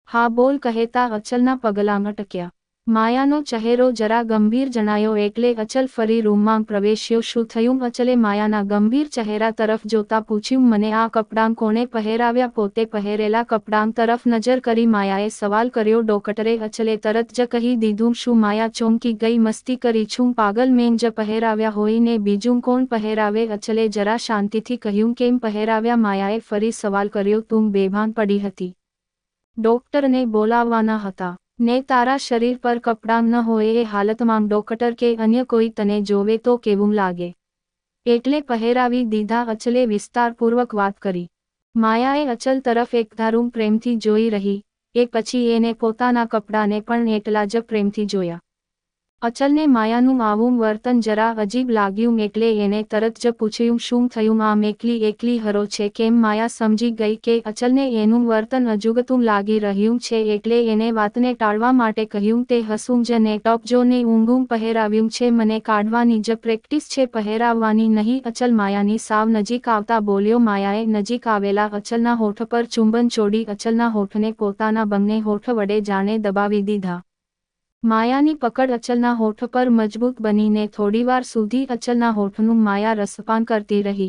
હા બોલ કહેતા અચલના પગલાં અટક્યા। માયાનો ચહેરો જરા ગંભીર જણાયો એટલે અચલ ફરી રૂમમાં પ્રવેશ્યો। શું થયું? અચલે માયાના ગંભીર ચહેરા તરફ જોતા પૂછ્યું। મને આ કપડાં કોણે પહેરાવ્યા? પોતે પહેરેલા કપડાં તરફ નજર કરી માયાએ સવાલ કર્યો। ડોક્ટરે? અચલે તરત જ કહી દીધું। શું? માયા ચોંકી ગઈ। મસ્તી કરી છું પાગલ, મેં જ પહેરાવ્યા હોય ને બીજું કોણ પહેરાવે? અચલે જરા શાંતિથી કહ્યું। કેમ પહેરાવ્યા? માયાએ ફરી સવાલ કર્યો। તું બેભાન પડી હતી, ડોક્ટરને બોલાવવાના હતા ને તારા શરીર પર કપડાં ન હોય એ હાલતમાં ડોક્ટર કે અન્ય કોઈ તને જોવે તો કેવું લાગે, એટલે પહેરાવી દીધા। અચલે વિસ્તારપૂર્વક વાત કરી। માયાએ અચલ તરફ એકધારું પ્રેમથી જોઈ રહી, એ પછી એને પોતાના કપડાંને પણ એટલા જ પ્રેમથી જોયા। અચલને માયાનું આવું વર્તન જરા અજીબ લાગ્યું એટલે એને તરત જ પૂછ્યું। શું થયું? આમ એકલી એકલી હરો છે કેમ? માયા સમજી ગઈ કે અચલને એનું વર્તન અજુગતું લાગી રહ્યું છે એટલે એને વાતને ટાળવા માટે કહ્યું। તે હસું જ ને ટોપ જો ને ઊંઘું પહેરાવ્યું છે, મને કાઢવાની જ પ્રેક્ટિસ છે, પહેરાવવાની નહીં। અચલ માયાની સાવ નજીક આવતા બોલ્યો। માયાએ નજીક આવેલા અચલના હોઠ પર ચુંબન ચોડી અચલના હોઠને પોતાના બંને હોઠ વડે જાણે દબાવી દીધા। માયાની પકડ અચલના હોઠ પર મજબૂત બનીને થોડીવાર સુધી અચલના હોઠનું માયા રસપાન કરતી રહી।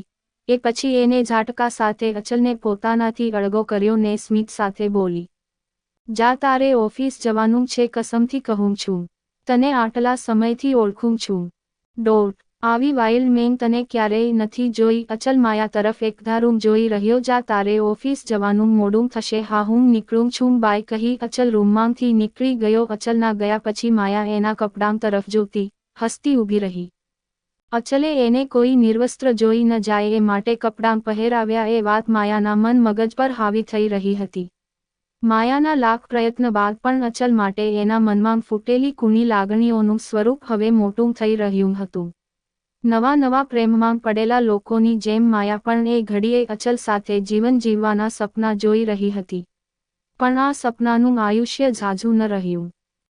એ પછી એને ઝાટકા સાથે અચલને પોતાનાથી અળગો કર્યો ને સ્મિત સાથે બોલી, જા તારે ઓફિસ જવાનું છે, કસમથી કહું છું, તને આટલા સમયથી ઓળખું છું। ડોટ આવી વાઇલ્ડ મેં તને ક્યારેય નથી જોઈ। અચલ માયા તરફ એકધારું જોઈ રહ્યો। જા તારે ઓફિસ જવાનું મોડું થશે। હા હું નીકળું છું બાય કહી અચલ રૂમમાંથી નીકળી ગયો। અચલના ગયા પછી માયા એના કપડાં તરફ જોતી હસતી ઊભી રહી। અચલે એને કોઈ નિર્વસ્ત્ર જોઈ ન જાય એ માટે કપડાં પહેરાવ્યા એ વાત માયાના મન મગજ પર હાવી થઈ રહી હતી। માયાના લાખ પ્રયત્ન બાદ પણ અચલ માટે એના મનમાં ફૂટેલી કૂણી લાગણીઓનું સ્વરૂપ હવે મોટું થઈ રહ્યું હતું। નવા નવા પ્રેમમાં પડેલા લોકોની જેમ માયા પણ એ ઘડીએ અચલ સાથે જીવન જીવવાના સપના જોઈ રહી હતી, પણ આ સપનાનું આયુષ્ય ઝાઝું ન રહ્યું।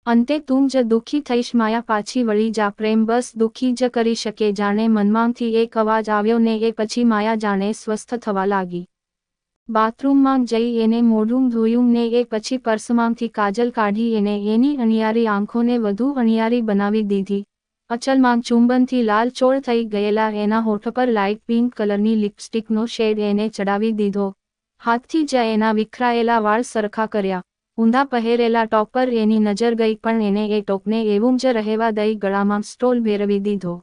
અંતે તું જ દુઃખી થઈશ માયા, પાછી વળી જા, પ્રેમ બસ દુઃખી જ કરી શકે, જાણે મનમાંથી એક અવાજ આવ્યો ને એ પછી માયા જાણે સ્વસ્થ થવા લાગી। બાથરૂમમાં જઈ એને મોઢું ધોયું ને એ પછી પર્સમાંથી કાજલ કાઢી એને એની અણિયારી આંખોને વધુ અણિયારી બનાવી દીધી। અચલમાં ચુંબનથી લાલચોળ થઈ ગયેલા એના હોઠ પર લાઇટ પિંક કલરની લિપસ્ટિકનો શેડ એને ચડાવી દીધો। હાથથી જ એના વિખરાયેલા વાળ સરખા કર્યા। ઊંધા પહેરેલા ટોપ પર એની નજર ગઈ પણ એને એ ટોપને એવું જ રહેવા દઈ ગળામાં સ્ટોલ ભેરવી દીધો।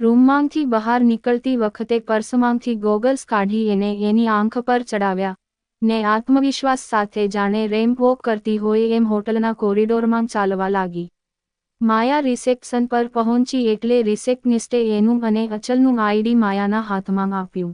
રૂમમાંથી બહાર નીકળતી વખતે પર્સમાંથી ગોગલ્સ કાઢી એને એની આંખ પર ચડાવ્યા ને આત્મવિશ્વાસ સાથે જાણે રેમ્પ વોક કરતી હોય એમ હોટલના કોરિડોરમાં ચાલવા લાગી। માયા રિસેપ્શન પર પહોંચી એટલે રિસેપ્શનિસ્ટે એનું અને અચલનું આઈડી માયાના હાથમાં આપ્યું।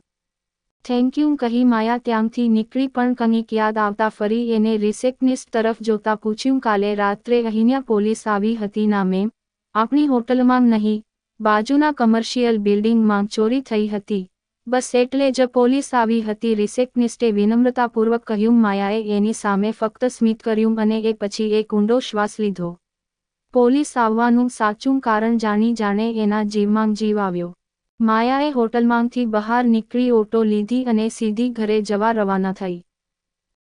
થેન્ક યુ કહી માયા ત્યાંથી નીકળી પણ કંઈક યાદ આવતા ફરી એને રિસેપ્શનિસ્ટ તરફ જોતા પૂછ્યું, કાલે રાત્રે અહીંયા પોલીસ આવી હતી ના મેમ? આપણી હોટલમાં નહીં, બાજુના કમર્શિયલ બિલ્ડિંગમાં ચોરી થઈ હતી, બસ એટલે જ પોલીસ આવી હતી, રિસેપ્શનિસ્ટે વિનમ્રતાપૂર્વક કહ્યું। માયાએ એની સામે ફક્ત સ્મિત કર્યું અને એ પછી એક ઊંડો શ્વાસ લીધો। પોલીસ આવવાનું સાચું કારણ જાણી જાણે એના જીવમાં જીવ આવ્યો। માયાએ હોટલમાંથી બહાર નીકળી ઓટો લીધી અને સીધી ઘરે જવા રવાના થઈ।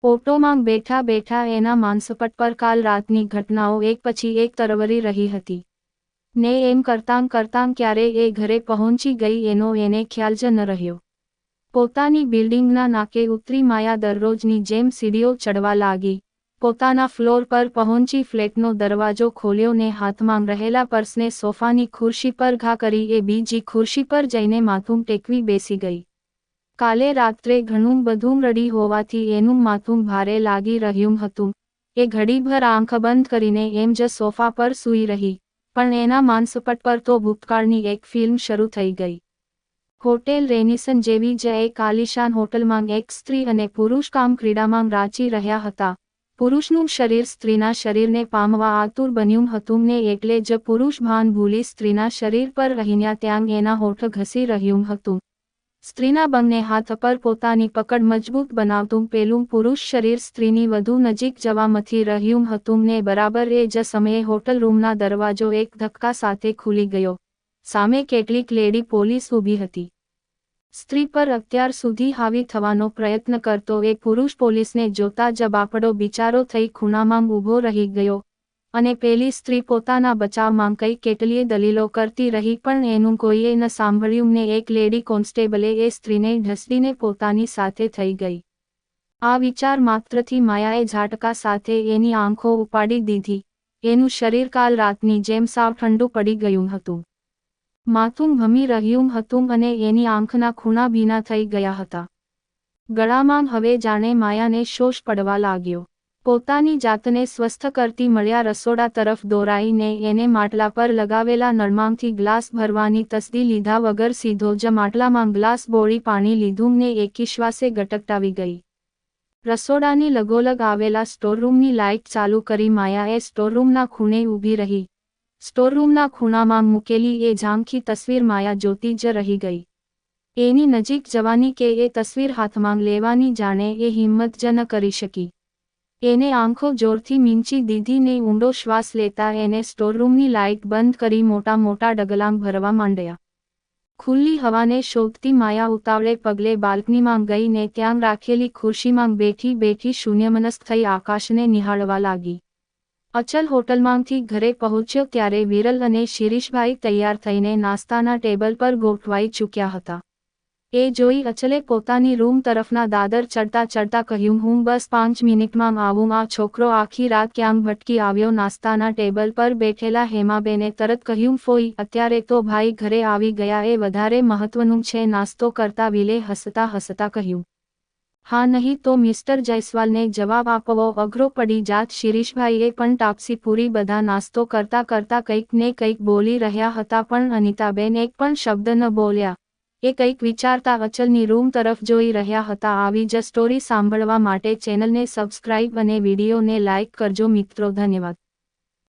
ઓટોમાં બેઠા બેઠા એના માનસપટ પર કાલ રાતની ઘટનાઓ એક પછી એક તરવરી રહી હતી ને એમ કરતાં કરતાં ક્યારે એ ઘરે પહોંચી ગઈ એનો એને ખ્યાલ જ ન રહ્યો। પોતાની બિલ્ડિંગના નાકે ઉતરી માયા દરરોજની જેમ સીડીઓ ચડવા લાગી। પોતાના ફ્લોર પર પહોંચી ફ્લેટનો દરવાજો ખોલ્યો ને હાથમાં રહેલા પર્સને સોફાની ખુરશી પર ઘા કરી એ બીજી ખુરશી પર જઈને માથું ટેકવી બેસી ગઈ। કાલે રાત્રે ઘણું બધું રડી હોવાથી એનું માથું ભારે લાગી રહ્યું હતું। એ ઘડીભર આંખ બંધ કરીને એમ જ સોફા પર સૂઈ રહી, પણ એના માનસપટ પર તો ભૂતકાળની એક ફિલ્મ શરૂ થઈ ગઈ। હોટેલ રેનિસન જેવી જ એક આલિશાન હોટલમાં એક સ્ત્રી અને પુરુષ કામ ક્રીડામાં રાચી રહ્યા હતા। પુરુષનું શરીર સ્ત્રીના શરીરને પામવા આતુર બન્યું હતું ને એટલે જ પુરુષ ભાન ભૂલી સ્ત્રીના શરીર પર રહીને ત્યાં એના હોઠ ઘસી રહ્યું હતું। સ્ત્રીના બંને હાથ પર પોતાની પકડ મજબૂત બનાવતું પેલું પુરુષ શરીર સ્ત્રીની વધુ નજીક જવા મથી રહ્યું હતું ને બરાબર એ જ સમયે હોટલ રૂમના દરવાજો એક ધક્કા સાથે ખુલી ગયો। સામે કેટલીક લેડી પોલીસ ઊભી હતી। સ્ત્રી પર અત્યાર સુધી હાવી થવાનો પ્રયત્ન કરતો એક પુરુષ પોલીસને જોતા જ બાપડો બિચારો થઈ ખૂણામાં ઊભો રહી ગયો અને પેલી સ્ત્રી પોતાના બચાવમાં કઈ કેટલીય દલીલો કરતી રહી પણ એનું કોઈએ ન સાંભળ્યું ને એક લેડી કોન્સ્ટેબલે એ સ્ત્રીને ઢસડીને પોતાની સાથે થઈ ગઈ. આ વિચાર માત્રથી માયાએ ઝાટકા સાથે એની આંખો ઉપાડી દીધી. એનું શરીર કાલ રાતની જેમ સાવ ઠંડુ પડી ગયું હતું. માથું ભમી રહ્યું હતું અને એની આંખના ખૂણા ભીના થઈ ગયા હતા. ગળામાં હવે જાણે માયાને શોષ પડવા લાગ્યો. પોતાની જાતને સ્વસ્થ કરતી મળ્યા રસોડા તરફ દોરાઈને એને માટલા પર લગાવેલા નળમાંથી ગ્લાસ ભરવાની તસદી લીધા વગર સીધો જ માટલામાં ગ્લાસ બોળી પાણી લીધું ને એકી શ્વાસે ગટગટાવી ગઈ. રસોડાની લગોલગ આવેલા સ્ટોરરૂમની લાઇટ ચાલુ કરી માયાએ સ્ટોરરૂમના ખૂણે ઊભી રહી. સ્ટોરરૂમના ખૂણામાં મૂકેલી એ ઝાંખી તસવીર માયા જોતી જ રહી ગઈ. એની નજીક જવાની કે એ તસવીર હાથમાં લેવાની જાણે એ હિંમત જ ન કરી શકી. એને આંખો જોરથી મીંચી દીધી ને ઊંડો શ્વાસ લેતા એને સ્ટોરરૂમની લાઇટ બંધ કરી મોટા મોટા ડગલાં ભરવા માંડ્યા. ખુલ્લી હવાને શોધતી માયા ઉતાવળે પગલે બાલ્કનીમાં ગઈ ને ત્યાં રાખેલી ખુરશીમાં બેઠી બેઠી શૂન્યમનસ્ક થઈ આકાશને નિહાળવા લાગી. અચલ હોટલમાંથી ઘરે પહોંચ્યો ત્યારે વિરલ અને શિરીષભાઈ તૈયાર થઈને નાસ્તાના ટેબલ પર ગોઠવાઈ ચૂક્યા હતા. એ જોઈ અચલે પોતાની રૂમ તરફના દાદર ચડતા ચડતા કહ્યું, હું બસ 5 મિનિટમાં આવું. આ છોકરો આખી રાત ક્યાંક ભટકી આવ્યો. નાસ્તાના ટેબલ પર બેઠેલા હેમાબેને તરત કહ્યું, ફોઈ, અત્યારે તો ભાઈ ઘરે આવી ગયા, એ વધારે મહત્વનું છે. નાસ્તો કરતા વિલે હસતા હસતા કહ્યું, હા નહીં તો મિસ્ટર જયસ્વાલને જવાબ આપવો અઘરો પડી જાત. શિરીષભાઈએ પણ ટાપસી પૂરી. બધા નાસ્તો કરતા કરતા કંઈક ને કંઈક બોલી રહ્યા હતા પણ અનિતાબેન એક પણ શબ્દ ન બોલ્યા. એ કંઈક વિચારતા અચલની રૂમ તરફ જોઈ રહ્યા હતા. આવી જ સ્ટોરી સાંભળવા માટે ચેનલને સબસ્ક્રાઇબ અને વિડીયોને લાઇક કરજો મિત્રો. ધન્યવાદ.